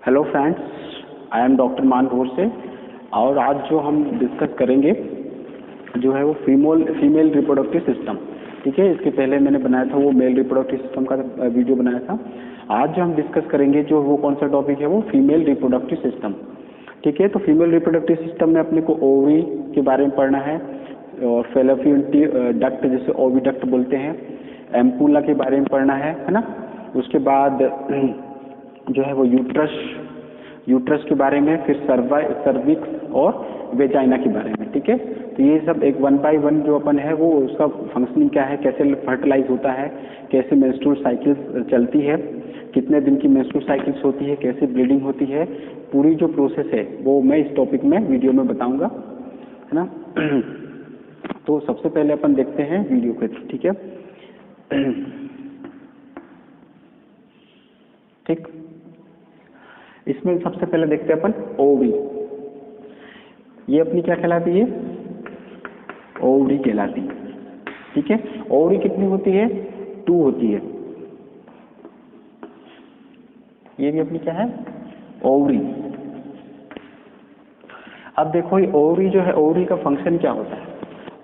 Hello friends, I am doctor मान घोर से। और आज जो हम डिस्कस करेंगे जो है वो फीमेल रिप्रोडक्टिव सिस्टम। ठीक है, इसके पहले मैंने बनाया था वो मेल रिप्रोडक्टिव सिस्टम का वीडियो बनाया था। आज जो हम डिस्कस करेंगे जो वो कौन सा टॉपिक है वो फीमेल रिप्रोडक्टिव सिस्टम। ठीक है, तो फीमेल रिप्रोडक्टिव सिस्टम में अपने को ओवरी के बारे में पढ़ना है और फेलोपियन डक्ट जिसे ओविडक्ट बोलते हैं, एम्पुला के बारे में पढ़ना है ना। उसके बाद जो है वो यूट्रस के बारे में, फिर सर्विक्स और वेजाइना के बारे में। ठीक है, तो ये सब एक 1 बाय 1 जो अपन है वो उसका फंक्शनिंग क्या है, कैसे फर्टिलाइज होता है, कैसे मेंस्ट्रुअल साइकिल्स चलती है, कितने दिन की मेंस्ट्रुअल साइकिल्स होती है, कैसे ब्लीडिंग होती है, पूरी जो प्रोसेस है वो मैं इस टॉपिक में वीडियो में बताऊंगा, है ना। तो सबसे पहले अपन देखते हैं वीडियो के थ्रू। ठीक है, ठीक, इसमें सबसे पहले देखते हैं अपन ओवरी। ये अपनी क्या कहलाती है, ओवरी कहलाती है। ठीक है, ओवरी कितनी होती है, 2 होती है। ये भी अपनी क्या है, ओवरी। अब देखो ये ओवरी जो है, ओवरी का फंक्शन क्या होता है।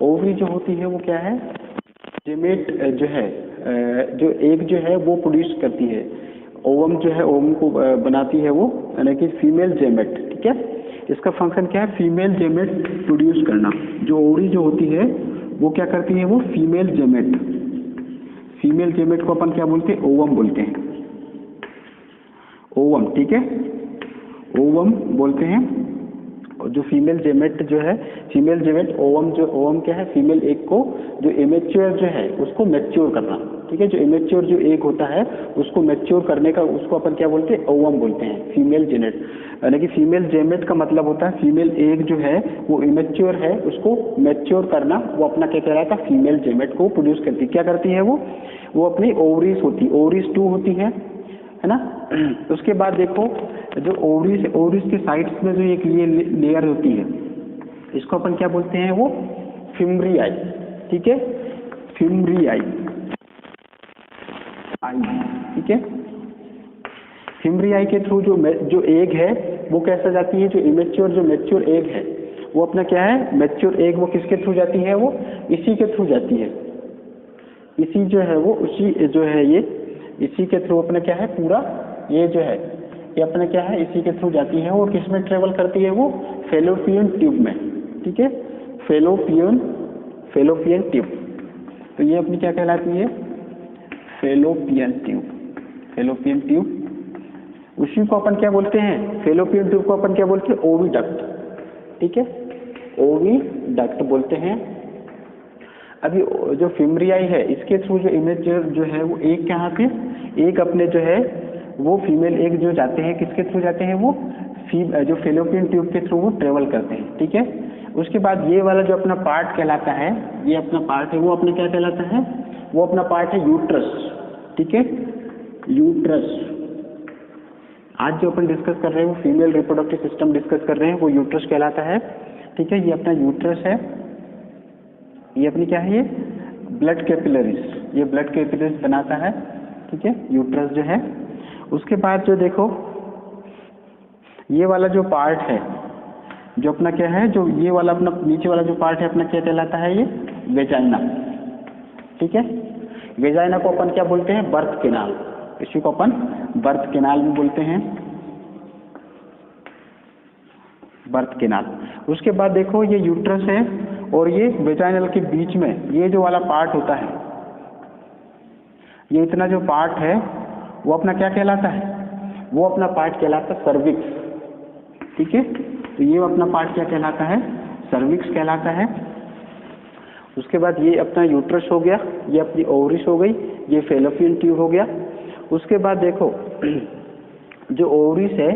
ओवरी जो होती है वो क्या है, जेमेट जो है, जो एग जो है वो प्रोड्यूस करती है। ओवम जो है, ओवम को बनाती है वो, यानी कि फीमेल जेमेट। ठीक है, इसका फंक्शन क्या है, फीमेल जेमेट प्रोड्यूस करना। जो ओवरी जो होती है वो क्या करती है, वो फीमेल जेमेट। फीमेल जेमेट को अपन क्या बोलते हैं, ओवम बोलते हैं, ओवम। ठीक है, ओवम बोलते हैं। जो फीमेल जेमेट जो है, फीमेल जेमेट ओवम, जो ओवम क्या है, फीमेल एग को जो इमेच्योर जो है उसको मैच्योर करना। ठीक है, जो इमेच्योर जो एग होता है उसको मैच्योर करने का, उसको अपन क्या बोलते हैं, ओवम बोलते हैं, फीमेल जेनेट। यानी कि फीमेल जेमेट का मतलब होता है फीमेल एग जो है वो इमेच्योर है, उसको मैच्योर करना। वो अपना क्या कहलाता है, फीमेल जेमेट को प्रोड्यूस करती। क्या करती है वो अपनी ओवरीज होती, ओवरीज 2 होती है ना। उसके बाद देखो जो ओवरीज के साइड्स में जो एक ये लेयर होती है, इसको अपन क्या बोलते हैं, वो फिम्ब्रियाई। ठीक है, फिम्ब्रियाई। ठीक है, फिम्ब्रियाई के थ्रू जो एग है वो कैसे जाती है, जो मैच्योर एग है वो अपना क्या है, मैच्योर एग वो किसके थ्रू जाती है, वो इसी के थ्रू जाती है। इसी जो है वो उसी जो है ये इसी के थ्रू अपना क्या है, पूरा ये जो है ये अपना क्या है, इसी के थ्रू जाती है। और किस में ट्रेवल करती है, वो फेलोपियन ट्यूब में। ठीक है, फेलोपियन ट्यूब। तो ये अपनी क्या कहलाती है, फेलोपियन ट्यूब। उसी को अपन क्या बोलते हैं, फेलोपियन ट्यूब को अपन क्या बोलते हैं, ओविडक्ट। ठीक है, ओविडक्ट बोलते हैं। अभी जो फिम्ब्रियाई है इसके थ्रू जो इमेच्योर जो है वो एक कहाँ पे, एक अपने जो है वो फीमेल एग जो जाते हैं किसके थ्रू जाते हैं, वो जो फेलोपियन ट्यूब के थ्रू वो ट्रेवल करते हैं। ठीक है, उसके बाद ये वाला जो अपना पार्ट कहलाता है, ये अपना पार्ट है वो अपने क्या कहलाता है, वो अपना पार्ट है यूट्रस। ठीक है, यूट्रस। आज जो अपन डिस्कस कर रहे हैं वो फीमेल रिप्रोडक्टिव सिस्टम डिस्कस कर रहे हैं, वो यूट्रस कहलाता है। ठीक है, ये अपना यूट्रस है। ये अपनी क्या है, ये ब्लड कैपिलरीज, ये ब्लड कैपिलरीज बनाता है। ठीक है, यूट्रस जो है। उसके बाद जो देखो ये वाला जो पार्ट है जो अपना क्या है, जो ये वाला अपना नीचे वाला जो पार्ट है अपना क्या कहलाता है, ये वेजाइना। ठीक है, वेजाइना को अपन क्या बोलते हैं, बर्थ कैनाल। इसी को अपन बर्थ कैनाल भी बोलते हैं, बर्थ कैनाल। उसके बाद देखो ये यूट्रस है और ये वेजाइनल के बीच में ये जो वाला पार्ट होता है, ये इतना जो पार्ट है वो अपना क्या कहलाता है, वो अपना पार्ट कहलाता है सर्विक्स। ठीक है, तो ये अपना पार्ट क्या कहलाता है, सर्विक्स कहलाता है। उसके बाद ये अपना यूट्रस हो गया, ये अपनी ओवरीज हो गई, ये फेलोपियन ट्यूब हो गया। उसके बाद देखो जो ओवरीज है,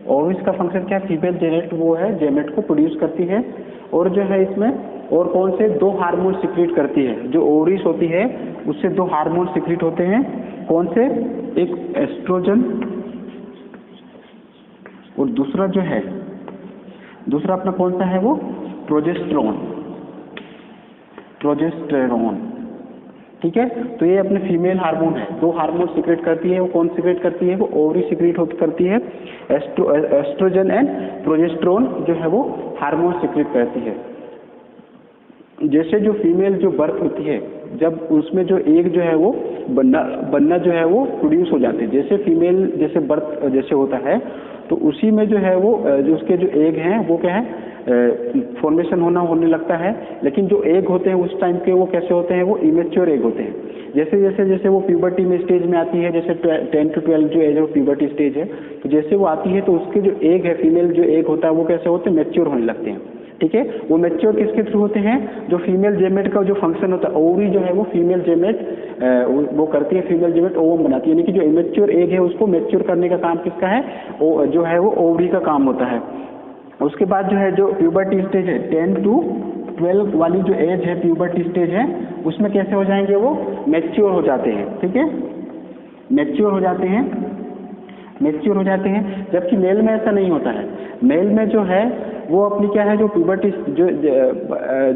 ओवरीज का फंक्शन क्या है, फीमेल जेनेट वो है, जेमेट को प्रोड्यूस करती है। और जो है इसमें और कौन से 2 हार्मोन सिक्रीट करती है, जो ओवरीज होती है उससे 2 हार्मोन सिक्रीट होते हैं। कौन से, एक एस्ट्रोजन और दूसरा जो है, दूसरा अपना कौन सा है, वो प्रोजेस्टेरोन। ठीक है। तो ये अपने फीमेल हार्मोन है, दो हार्मोन सीक्रेट करती है। वो कौन सीक्रेट करती है? वो ओवरी सीक्रेट करती है। एस्ट्रोजन एंड प्रोजेस्टेरोन जो है वो हार्मोन सीक्रेट करती है। जैसे जो फीमेल जो बर्थ होती है, जब उसमें जो एग जो है वो बनना जो है वो प्रोड्यूस हो जाते हैं। जैसे फीमेल जैसे बर्थ जैसे होता है, तो उसी में जो है वो जो उसके जो एग हैं वो क्या है फॉर्मेशन होने लगता है। लेकिन जो एग होते हैं उस टाइम के वो कैसे होते हैं? वो इमेच्योर एग होते हैं। जैसे जैसे जैसे वो प्यूबर्टी में स्टेज में आती है, जैसे 10 to 12 जो एज ऑफ प्यूबर्टी स्टेज है, तो जैसे वो आती है तो उसके जो एग है, फीमेल जो एग होता है वो कैसे होते हैं? मैच्योर होने लगते हैं। ठीक है। वो मैच्योर किसके थ्रू होते हैं? जो फीमेल जेमेट का जो फंक्शन होता है, ओवरी जो है वो फीमेल जेमेट वो करती है, फीमेल जेमेट ओवम बनाती है। यानी कि जो इमेच्योर एग है उसको मैच्योर करने का काम किसका है? जो है वो ओवरी का काम होता है। उसके बाद जो है जो प्यूबर्टी स्टेज है 10 to 12 वाली जो एज है, प्यूबर्टी स्टेज है, उसमें कैसे हो जाएंगे? वो मैच्योर हो जाते हैं। ठीक है, मैच्योर हो जाते हैं, मैच्योर हो जाते हैं। जबकि मेल में ऐसा नहीं होता है। मेल में जो है वो अपनी क्या है, जो प्यूबर्टी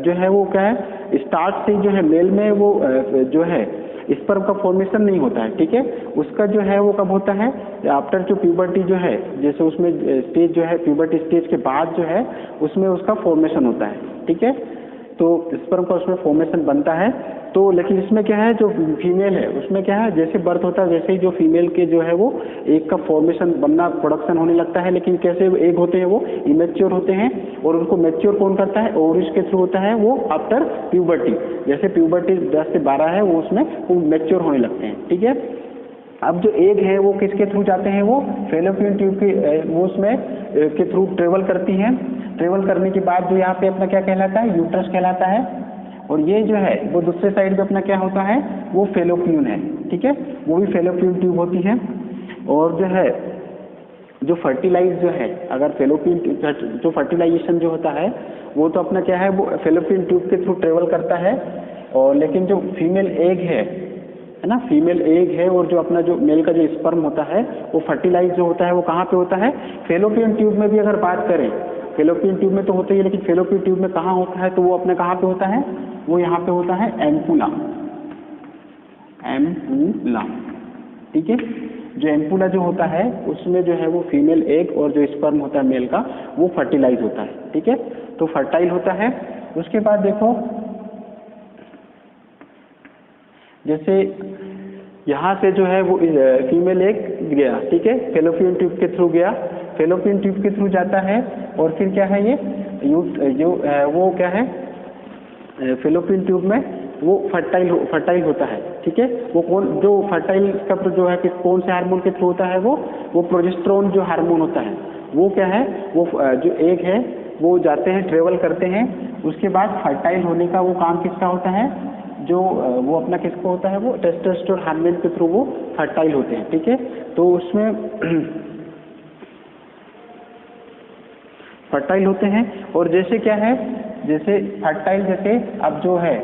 जो है वो क्या है, स्टार्ट से जो है मेल में वो जो है स्पर्म का फॉर्मेशन नहीं होता है। ठीक है, उसका जो है वो कब होता है? आफ्टर जो प्यूबर्टी जो है, जैसे उसमें स्टेज जो है प्यूबर्टी स्टेज के बाद जो है उसमें उसका फॉर्मेशन होता है। ठीक है, तो स्पर्म का उसमें फॉर्मेशन बनता है। तो लेकिन इसमें क्या है, जो फीमेल है उसमें क्या है, जैसे बर्थ होता है वैसे ही जो फीमेल के जो है वो एग का फॉर्मेशन बनना, प्रोडक्शन होने लगता है। लेकिन कैसे एग होते हैं वो इमेच्योर होते हैं, और उनको मैच्योर कौन करता है? ओवरीज के थ्रू होता है वो आफ्टर प्यूबर्टी। जैसे प्यूबर्टी 10 से 12 है वो उसमें वो मैच्योर होने लगते हैं। ठीक है, अब जो एग है वो किसके थ्रू जाते हैं? वो फेलोपियन ट्यूब के वो उसमें के थ्रू ट्रेवल करती हैं। ट्रेवल करने के बाद जो यहाँ पे अपना क्या कहलाता है? यूट्रस कहलाता है। और ये जो है वो दूसरे साइड पे अपना क्या होता है? वो फेलोपियन है। ठीक है, वो भी फेलोपियन ट्यूब होती है। और जो है जो फर्टिलाइज जो है, अगर फेलोपियन जो फर्टिलाइजेशन जो होता है वो तो अपना क्या है, वो फेलोपियन ट्यूब के थ्रू ट्रेवल करता है। और लेकिन जो फीमेल एग है ना, फीमेल एग है, और जो अपना जो मेल का जो स्पर्म होता है वो फर्टिलाइज जो होता है वो कहाँ पे होता है? फेलोपियन ट्यूब में भी अगर बात करें, फेलोपियन ट्यूब में तो होता ही है, लेकिन फेलोपियन ट्यूब में कहाँ होता है? तो वो अपने कहाँ पे होता है? वो यहाँ पे होता है एम्पुला, एम्पुला। ठीक है, जो एम्पुला जो होता है उसमें जो है वो फीमेल एग और जो स्पर्म होता है मेल का वो फर्टिलाइज होता है। ठीक है, तो फर्टाइल होता है। उसके बाद देखो, जैसे यहाँ से जो है वो फीमेल एग गया, ठीक है, फेलोपियन ट्यूब के थ्रू गया, फेलोपियन ट्यूब के थ्रू जाता है, और फिर क्या है, ये जो वो क्या है, फेलोपियन ट्यूब में वो फर्टाइल होता है। ठीक है, वो कौन जो फर्टाइल का जो है कि कौन से हार्मोन के थ्रू होता है? वो प्रोजेस्टेरोन जो हार्मोन होता है वो क्या है, वो जो एग है वो जाते हैं, ट्रेवल करते हैं। उसके बाद फर्टाइल होने का वो काम किसका होता है? जो वो अपना किसको होता है? वो टेस्टोस्टेरोन हार्मोन के थ्रू वो फर्टाइल होते हैं। ठीक है, तो उसमें फर्टाइल होते हैं। और जैसे क्या है, जैसे फर्टाइल जैसे अब जो है,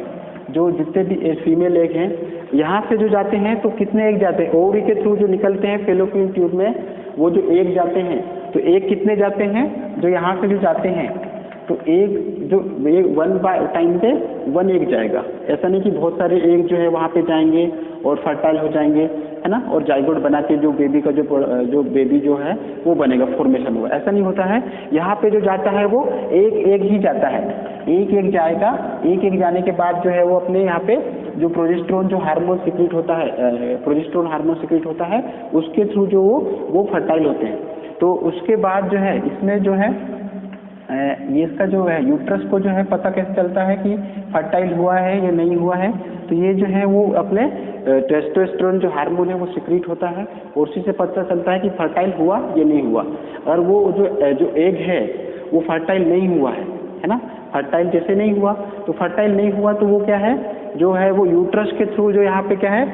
जो जितने भी फीमेल एग हैं यहाँ से जो जाते हैं तो कितने एग जाते हैं? ओवरी के थ्रू जो निकलते हैं फेलोपियन ट्यूब में, वो जो एग जाते हैं, तो एग कितने जाते हैं? जो यहाँ से जो जाते हैं तो एग जो वन बाय टाइम पे 1 एग जाएगा। ऐसा नहीं कि बहुत सारे एग जो है वहाँ पे जाएंगे और फर्टाइल हो जाएंगे, है ना, और जाइगोट बना के जो बेबी का जो बेबी जो है वो बनेगा, फॉर्मेशन होगा। ऐसा नहीं होता है। यहाँ पे जो जाता है वो एक ही जाता है, एक जाएगा। एक जाने के बाद जो है वो अपने यहाँ पे जो प्रोजेस्टेरोन जो हार्मोन सीक्रेट होता है, प्रोजेस्टेरोन हार्मोन सीक्रेट होता है, उसके थ्रू जो वो फर्टाइल होते हैं। तो उसके बाद जो है इसमें जो है ये इसका जो है यूट्रस को जो है पता कैसे चलता है कि फर्टाइल हुआ है या नहीं हुआ है? तो ये जो है वो अपने टेस्टोस्टेरोन जो हार्मोन है वो सीक्रेट होता है, और उसी से पता चलता है कि फर्टाइल हुआ या नहीं हुआ। और वो जो एग है वो फर्टाइल नहीं हुआ है ना, फर्टाइल जैसे नहीं हुआ, तो फर्टाइल नहीं हुआ तो वो क्या है, जो है वो यूट्रस के थ्रू जो यहाँ पे क्या है,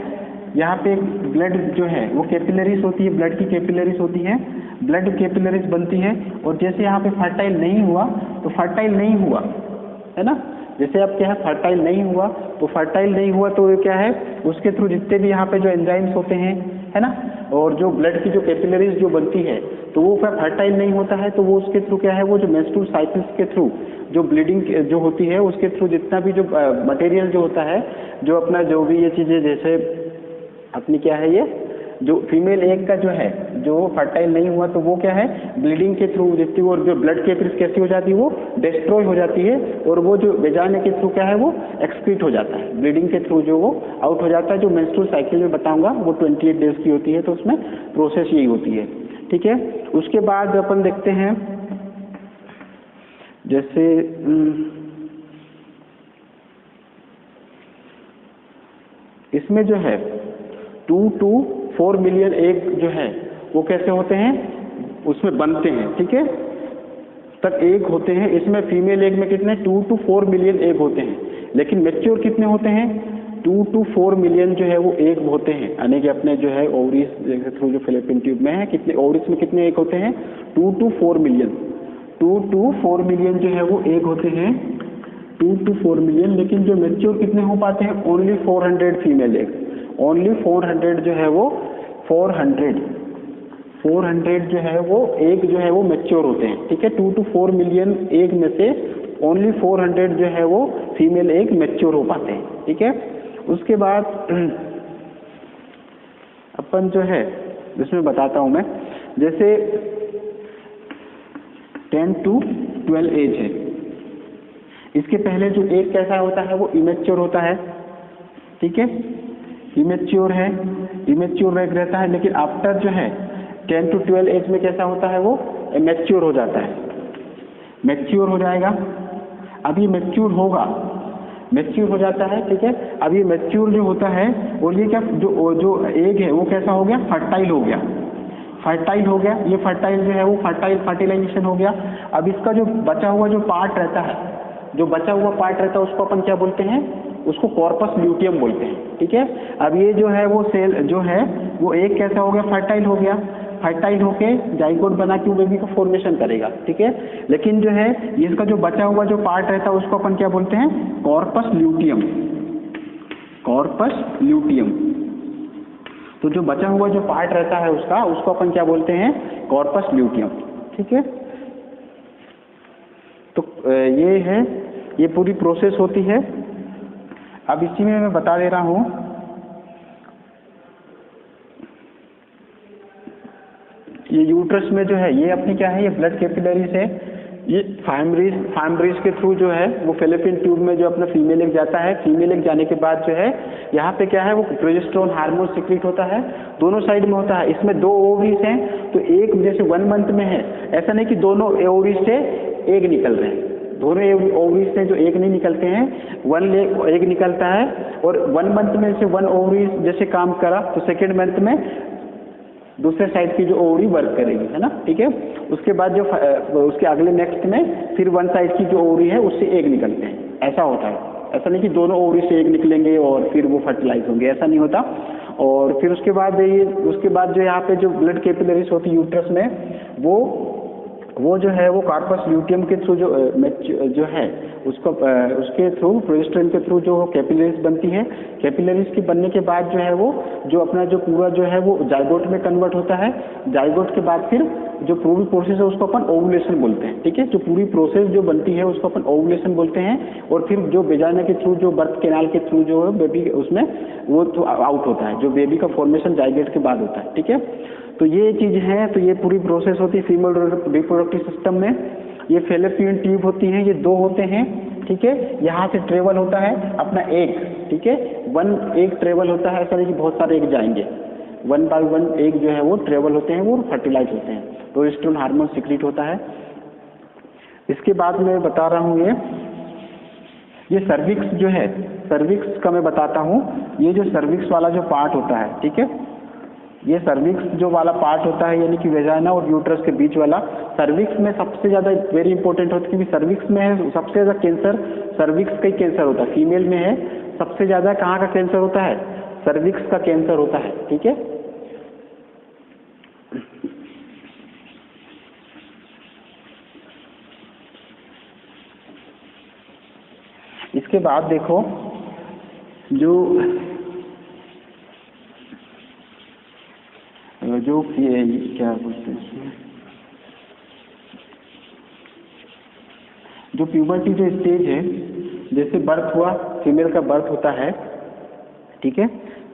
यहाँ पे ब्लड जो है वो कैपिलरीज होती है, ब्लड की कैपिलरीज होती हैं, ब्लड कैपिलरीज बनती है। और जैसे यहाँ पे फर्टाइल नहीं हुआ तो फर्टाइल नहीं हुआ, है ना, जैसे अब क्या है फर्टाइल नहीं हुआ तो फर्टाइल नहीं हुआ तो क्या है, उसके थ्रू जितने भी यहाँ पे जो एंजाइम्स होते हैं है ना। और जो ब्लड की जो कैपिलरीज जो बनती है तो वो क्या फर्टाइल नहीं होता है, तो वो उसके थ्रू क्या है, वो जो मेंस्ट्रुअल साइकिल्स के थ्रू जो ब्लीडिंग जो होती है उसके थ्रू जितना भी जो मटेरियल जो होता है, जो अपना जो भी ये चीज़ें जैसे अपनी क्या है, ये जो फीमेल एग का जो है जो फर्टाइल नहीं हुआ तो वो क्या है ब्लीडिंग के थ्रू जितनी और जो ब्लड कैपिलरीज कैसी हो जाती है वो डिस्ट्रॉय हो जाती है, और वो जो वेजाना के थ्रू क्या है वो एक्सक्रीट हो जाता है, ब्लीडिंग के थ्रू जो वो आउट हो जाता है। जो मेंस्ट्रुअल साइकिल में बताऊंगा वो 28 डेज की होती है, तो उसमें प्रोसेस यही होती है, ठीक है। उसके बाद अपन देखते हैं जैसे इसमें जो है 2 to 4 मिलियन एग जो है वो कैसे होते हैं, उसमें बनते हैं, ठीक है, तक एग होते हैं। इसमें फीमेल एग में कितने 2 to 4 मिलियन एग होते हैं, लेकिन मैच्योर कितने होते हैं 2 to 4 मिलियन जो है वो एग होते हैं, यानी कि अपने जो है ओवरीज के थ्रू जो फैलोपियन ट्यूब में है कितने ओवरीज में कितने एग होते हैं 2 to 4 मिलियन, 2 to 4 मिलियन जो है वो एग होते हैं 2 to 4 मिलियन, लेकिन जो मैच्योर कितने हो पाते हैं ओनली 400 फीमेल एग, ओनली 400 जो है वो 400 जो है वो एग जो है वो मैच्योर होते हैं, ठीक है। 2 to 4 मिलियन एग में से ओनली 400 जो है वो फीमेल एग मैच्योर हो पाते हैं, ठीक है। उसके बाद अपन जो है इसमें बताता हूं मैं, जैसे 10 to 12 एज है, इसके पहले जो एग कैसा होता है वो इमेच्योर होता है, ठीक है, इमेच्योर है, इमेच्योर एग रहता है, लेकिन आफ्टर जो है 10 to 12 एज में कैसा होता है वो मैच्योर हो जाता है, मैच्योर हो जाएगा। अब ये मैच्योर होगा, मैच्योर हो जाता है, ठीक है। अब ये मैच्योर जो होता है और ये क्या जो एग है वो कैसा हो गया फर्टाइल हो गया, फर्टाइल हो गया, ये फर्टाइल जो है वो फर्टिलाइजेशन हो गया। अब इसका जो बचा हुआ जो पार्ट रहता है, जो बचा हुआ पार्ट रहता है उसको अपन क्या बोलते हैं, उसको कॉर्पस ल्यूटियम बोलते हैं, ठीक है। अब ये जो है वो सेल जो है वो एक कैसा हो गया फर्टाइल हो गया, फर्टाइल होके जाइगोट बना के बेबी को फॉर्मेशन करेगा, ठीक है। लेकिन जो है इसका जो बचा हुआ जो पार्ट रहता है उसको अपन क्या बोलते हैं कॉर्पस ल्यूटियम, कॉर्पस ल्यूटियम। तो जो बचा हुआ जो पार्ट रहता है उसका उसको अपन क्या बोलते हैं कॉर्पस ल्यूटियम, ठीक है। तो ये है, ये पूरी प्रोसेस होती है। अब इसी में मैं बता दे रहा हूं, ये यूट्रस में जो है ये अपनी क्या है, ये ब्लड कैपिलरीज है, ये फाइमरीज के थ्रू जो है वो फैलोपियन ट्यूब में जो अपना फीमेल एग जाता है, फीमेल एग जाने के बाद जो है यहाँ पे क्या है वो प्रोजेस्टेरोन हार्मोन सिक्रीट होता है, दोनों साइड में होता है। इसमें 2 ओवरीज हैं, तो एक जैसे 1 मंथ में है, ऐसा नहीं कि दोनों ओवरीज से एग निकल रहे हैं, दोनों ओवरीज से जो एग नहीं निकलते हैं, 1 एग निकलता है, और 1 मंथ में से 1 ओवरीज जैसे काम करा तो सेकेंड मंथ में दूसरे साइड की जो ओवरी वर्क करेगी, है ना, ठीक है। उसके बाद जो उसके अगले नेक्स्ट में फिर 1 साइड की जो ओवरी है उससे एग निकलते हैं, ऐसा होता है। ऐसा नहीं कि दोनों ओवरी से एग निकलेंगे और फिर वो फर्टिलाइज होंगे, ऐसा नहीं होता। और फिर उसके बाद जो यहाँ पे जो ब्लड कैपिलरीज होती है यूट्रस में, वो जो है वो कॉर्पस ल्यूटियम के थ्रू जो है उसको उसके थ्रू प्रोजेस्टेरोन के थ्रू जो कैपिलरीज बनती है, कैपिलरीज के बनने के बाद जो है वो जो अपना जो पूरा जो है वो जाइगोट में कन्वर्ट होता है, जाइगोट के बाद फिर जो पूरी प्रोसेस है उसको अपन ओवुलेशन बोलते हैं, ठीक है। जो पूरी प्रोसेस जो बनती है उसको अपन ओवुलेशन बोलते हैं, और फिर जो वेजाइना के थ्रू जो बर्थ कैनाल के थ्रू जो है बेबी उसमें वो तो आउट होता है, जो बेबी का फॉर्मेशन जाइगोट के बाद होता है, ठीक है। तो ये चीज है, तो ये पूरी प्रोसेस होती है फीमेल रिप्रोडक्टिव सिस्टम में। ये फैलोपियन ट्यूब होती है, ये 2 होते हैं, ठीक है। यहाँ से ट्रेवल होता है अपना एग, ठीक है, 1 एग ट्रेवल होता है, ऐसा नहीं कि बहुत सारे एग जाएंगे, 1 by 1 एग जो है वो ट्रेवल होते हैं, वो फर्टिलाइज होते हैं, प्रोजेस्टेरोन हार्मोन सिक्रीट होता है। इसके बाद मैं बता रहा हूँ ये सर्विक्स जो है, सर्विक्स का मैं बताता हूँ। ये जो सर्विक्स वाला जो पार्ट होता है, ठीक है, ये सर्विक्स जो वाला पार्ट होता है यानी कि वेजाइना और यूट्रस के बीच वाला, सर्विक्स में सबसे ज़्यादा वेरी इंपॉर्टेंट होता है, क्योंकि सर्विक्स में है सबसे ज़्यादा कैंसर, सर्विक्स का ही कैंसर होता है, फीमेल में है सबसे ज़्यादा कहाँ का कैंसर होता है, सर्विक्स का कैंसर होता है, ठीक है। इसके बाद देखो जो जो क्या बोलते हैं, जो प्यूबर्टी जो स्टेज है, जैसे बर्थ हुआ, फीमेल का बर्थ होता है, ठीक है,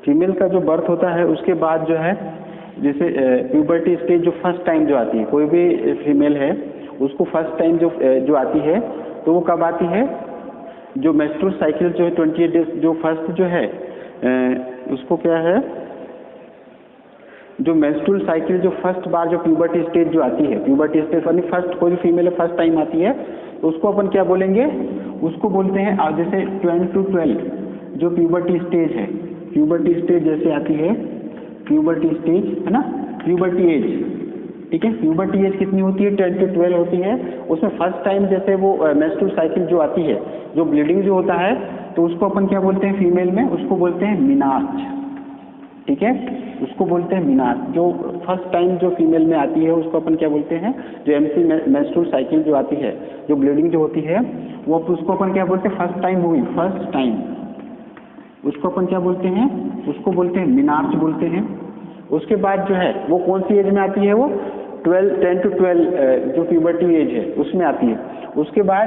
फीमेल का जो बर्थ होता है उसके बाद जो है, जैसे प्यूबर्टी स्टेज जो फर्स्ट टाइम जो आती है, कोई भी फीमेल है उसको फर्स्ट टाइम जो आती है, तो वो कब आती है, जो मेंस्ट्रुअल साइकिल जो है 28 डेज जो फर्स्ट जो है उसको क्या है, जो मेंस्ट्रुअल साइकिल जो फर्स्ट बार जो प्यूबर्टी स्टेज जो आती है, प्यूबर्टी स्टेज यानी फर्स्ट कोई भी फीमेल फर्स्ट टाइम आती है, तो उसको अपन क्या बोलेंगे, उसको बोलते हैं जैसे 10 to 12 जो प्यूबर्टी स्टेज है, प्यूबर्टी स्टेज जैसे आती है, प्यूबर्टी स्टेज है ना, प्यूबर्टी एज, ठीक है, प्यूबर्टी एज कितनी होती है, 10 to 12 होती है, उसमें फर्स्ट टाइम जैसे वो मेंस्ट्रुअल साइकिल जो आती है, जो ब्लीडिंग जो होता है, तो उसको अपन क्या बोलते हैं फीमेल में, उसको बोलते हैं मीनार्च, ठीक है, उसको बोलते हैं मीनार्च। जो फर्स्ट टाइम जो फीमेल में आती है उसको अपन क्या बोलते हैं, जो एमसी मेंस्ट्रुअल साइकिल जो आती है, जो ब्लीडिंग जो होती है, वो उसको अपन क्या बोलते हैं, फर्स्ट टाइम हुई, फर्स्ट टाइम, उसको अपन क्या बोलते हैं, उसको बोलते हैं मीनार्च बोलते हैं। उसके बाद जो है वो कौन सी एज में आती है, वो 10 to 12 जो प्यूबर्टी एज है उसमें आती है। उसके बाद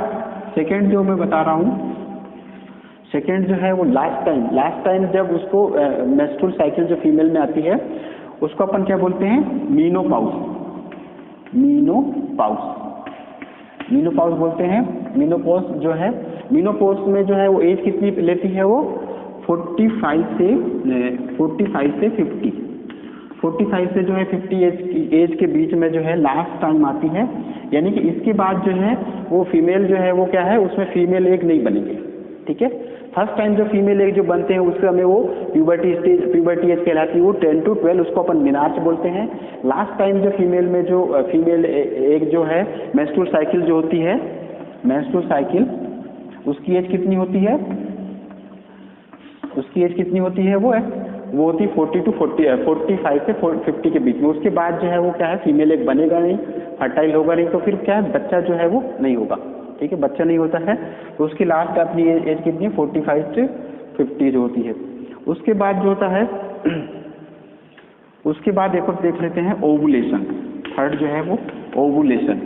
सेकेंड जो मैं बता रहा हूँ, सेकेंड जो है वो लास्ट टाइम जब उसको मेंस्ट्रुअल साइकिल जो फीमेल में आती है उसको अपन क्या बोलते हैं, मीनोपाउस, मीनोपाउस बोलते हैं। मीनोपॉज जो है, मीनोपॉज में जो है वो एज कितनी लेती है, वो 45 से 50, 45 से जो है 50 एज के बीच में जो है लास्ट टाइम आती है, यानी कि इसके बाद जो है वो फीमेल जो है वो क्या है, उसमें फीमेल एग नहीं बनेगी, ठीक है। फर्स्ट टाइम जो फीमेल एग जो बनते हैं उससे हमें वो प्यूबर्टी एज कहलाती है, वो 10 to 12 उसको अपन मीनार्च बोलते हैं। लास्ट टाइम जो फीमेल में जो फीमेल एग जो है मेंस्ट्रुअल साइकिल जो होती है, मेंस्ट्रुअल साइकिल उसकी एज कितनी होती है, उसकी एज कितनी होती है, वो होती 45 से 50 के बीच में। उसके बाद जो है वो क्या है, फीमेल एग बनेगा नहीं, फर्टाइल होगा नहीं, तो फिर क्या है, बच्चा जो है वो नहीं होगा, ठीक है, बच्चा नहीं होता है, तो उसकी लास्ट अपनी एज कितनी है, 45 से 50 जो होती है। उसके बाद जो होता है, उसके बाद एक और देख लेते हैं ओवुलेशन, थर्ड जो है वो ओवुलेशन।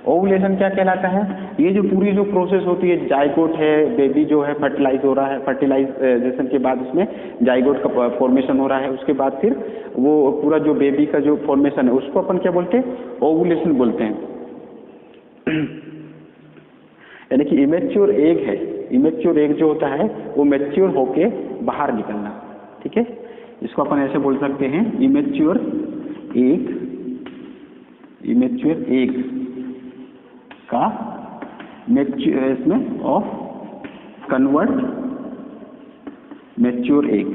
ओवुलेशन क्या कहलाता है, ये जो पूरी जो प्रोसेस होती है, जाइगोट है, बेबी जो है फर्टिलाइज हो रहा है, फर्टिलाइजेशन के बाद उसमें जाइगोट का फॉर्मेशन हो रहा है, उसके बाद फिर वो पूरा जो बेबी का जो फॉर्मेशन है उसको अपन क्या बोलते हैं, ओवुलेशन बोलते हैं। यानी कि इमेच्योर एग है, इमेच्योर एग जो होता है वो मैच्योर होके बाहर निकलना, ठीक है, इसको अपन ऐसे बोल सकते हैं, इमेच्योर एग का maturation of convert mature egg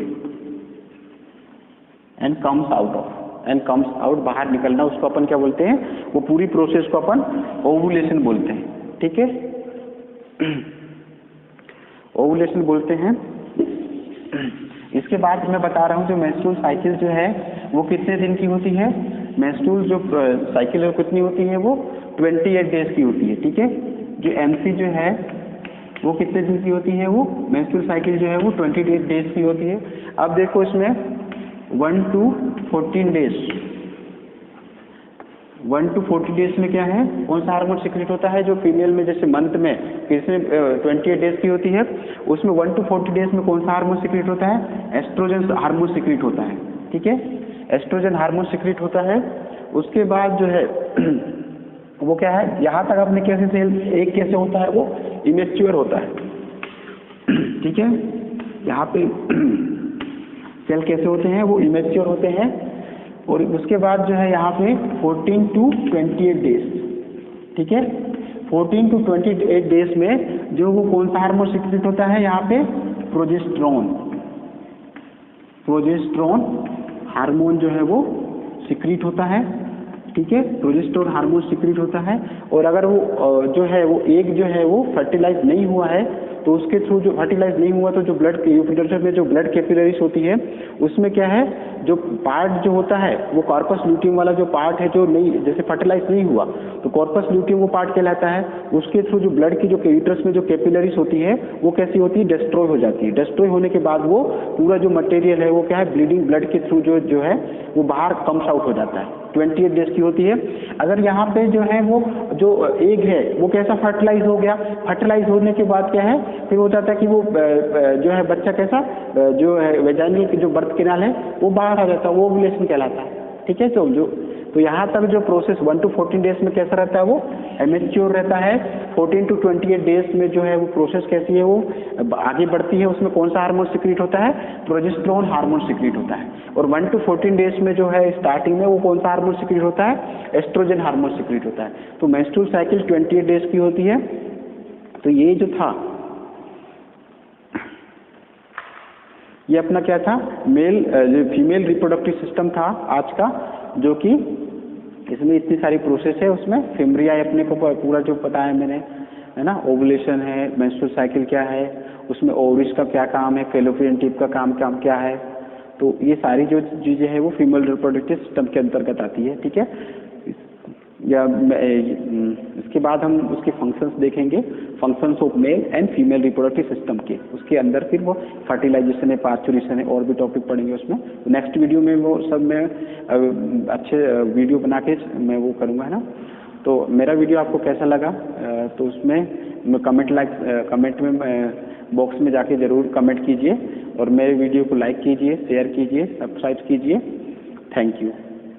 and comes out, बाहर निकलना, उसको अपन क्या बोलते हैं, वो पूरी प्रोसेस को अपन ओवुलेशन बोलते हैं, ठीक है, ओवुलेशन बोलते हैं। इसके बाद मैं बता रहा हूँ जो मेंस्ट्रुअल साइकिल जो है वो कितने दिन की होती है, मेंस्ट्रुअल जो साइकिल कितनी होती है, वो 28 डेज की होती है, ठीक है। जो एमसी जो है वो कितने दिन की होती है, वो मेंस्ट्रुअल साइकिल जो है वो 28 डेज की होती है। अब देखो इसमें 1 to 14 डेज, 1 to 40 डेज में क्या है, कौन सा हार्मोन सीक्रेट होता है, जो फीमेल में जैसे मंथ में किसमें 28 डेज की होती है, उसमें 1 to 40 डेज में कौन सा हार्मोन सीक्रेट होता है, एस्ट्रोजन हार्मोन सीक्रेट होता है, ठीक है, एस्ट्रोजन हार्मोन सीक्रेट होता है। उसके बाद जो है वो क्या है, यहाँ तक अपने कैसे सेल एक कैसे होता है, वो इमेच्योर होता है, ठीक है, यहाँ पे सेल कैसे होते हैं, वो इमेच्योर होते हैं। और उसके बाद जो है यहाँ पे 14 to 28 डेज, ठीक है, 14 to 28 डेज में जो वो कौन सा हार्मोन सीक्रेट होता है, यहाँ पे प्रोजेस्टेरोन हार्मोन जो है वो सीक्रेट होता है, ठीक है, प्रोजेस्टेरोन हार्मोन सीक्रेट होता है। और अगर वो जो है वो एग जो है वो फर्टिलाइज नहीं हुआ है तो उसके थ्रू जो फर्टिलाइज नहीं हुआ तो जो ब्लड यूपिटर्स में जो ब्लड कैपिलरीज होती है उसमें क्या है, जो पार्ट जो होता है वो कॉर्पस ल्यूटियम वाला जो पार्ट है जो नहीं, जैसे फर्टिलाइज नहीं हुआ तो कॉर्पस ल्यूटियम वो पार्ट कहलाता है। उसके थ्रू जो ब्लड की जो यूट्रस में जो कैपिलरीज होती है वो कैसी होती है, डिस्ट्रॉय हो जाती है। डिस्ट्रॉय होने के बाद वो पूरा जो मटेरियल है वो क्या है, ब्लीडिंग ब्लड के थ्रू जो है वो बाहर कम्स आउट हो जाता है। 28 डेज की होती है। अगर यहाँ पे जो है वो जो एग है वो कैसा फर्टिलाइज हो गया, फर्टिलाइज होने के बाद क्या है फिर हो जाता है कि वो जो है बच्चा कैसा जो है वेजाइनल की जो बर्थ कैनाल है वो बाहर आ जाता है, वो ओव्यूलेशन कहलाता है। ठीक है, तो यहाँ तक जो प्रोसेस 1 to 14 डेज में कैसा रहता है, वो एमेच्योर रहता है। 14 to 28 डेज में जो है वो प्रोसेस कैसी है, वो आगे बढ़ती है। उसमें कौन सा हार्मोन सिक्रीट होता है, प्रोजेस्टेरोन हार्मोन सिक्रीट होता है। और 1 to 14 डेज में जो है स्टार्टिंग में वो कौन सा हार्मोन सिक्रीट होता है, एस्ट्रोजन हार्मोन सिक्रीट होता है। तो मेंस्ट्रुअल साइकिल 28 डेज की होती है। तो ये जो था ये अपना क्या था, फीमेल रिप्रोडक्टिव सिस्टम था आज का, जो कि इसमें इतनी सारी प्रोसेस है। उसमें फिमरिया अपने को पूरा जो पता है मैंने, है ना, ओवुलेशन है, मेंस्ट्रुअल साइकिल क्या है, उसमें ओवरीज का क्या काम है, फैलोपियन ट्यूब का काम क्या है। तो ये सारी जो चीज़ें हैं वो फीमेल रिप्रोडक्टिव सिस्टम के अंतर्गत आती है। ठीक है, या इसके बाद हम उसके फंक्शंस देखेंगे, functions of male and female reproductive system के। उसके अंदर फिर वो फर्टिलाइजेशन है, पार्चुरेशन है, और भी टॉपिक पढ़ेंगे उसमें। नेक्स्ट वीडियो में वो सब मैं अच्छे वीडियो बना के मैं वो करूँगा, है ना। तो मेरा वीडियो आपको कैसा लगा, तो उसमें कमेंट में बॉक्स में जाके ज़रूर कमेंट कीजिए, और मेरे वीडियो को लाइक कीजिए, शेयर कीजिए, सब्सक्राइब कीजिए। Thank you.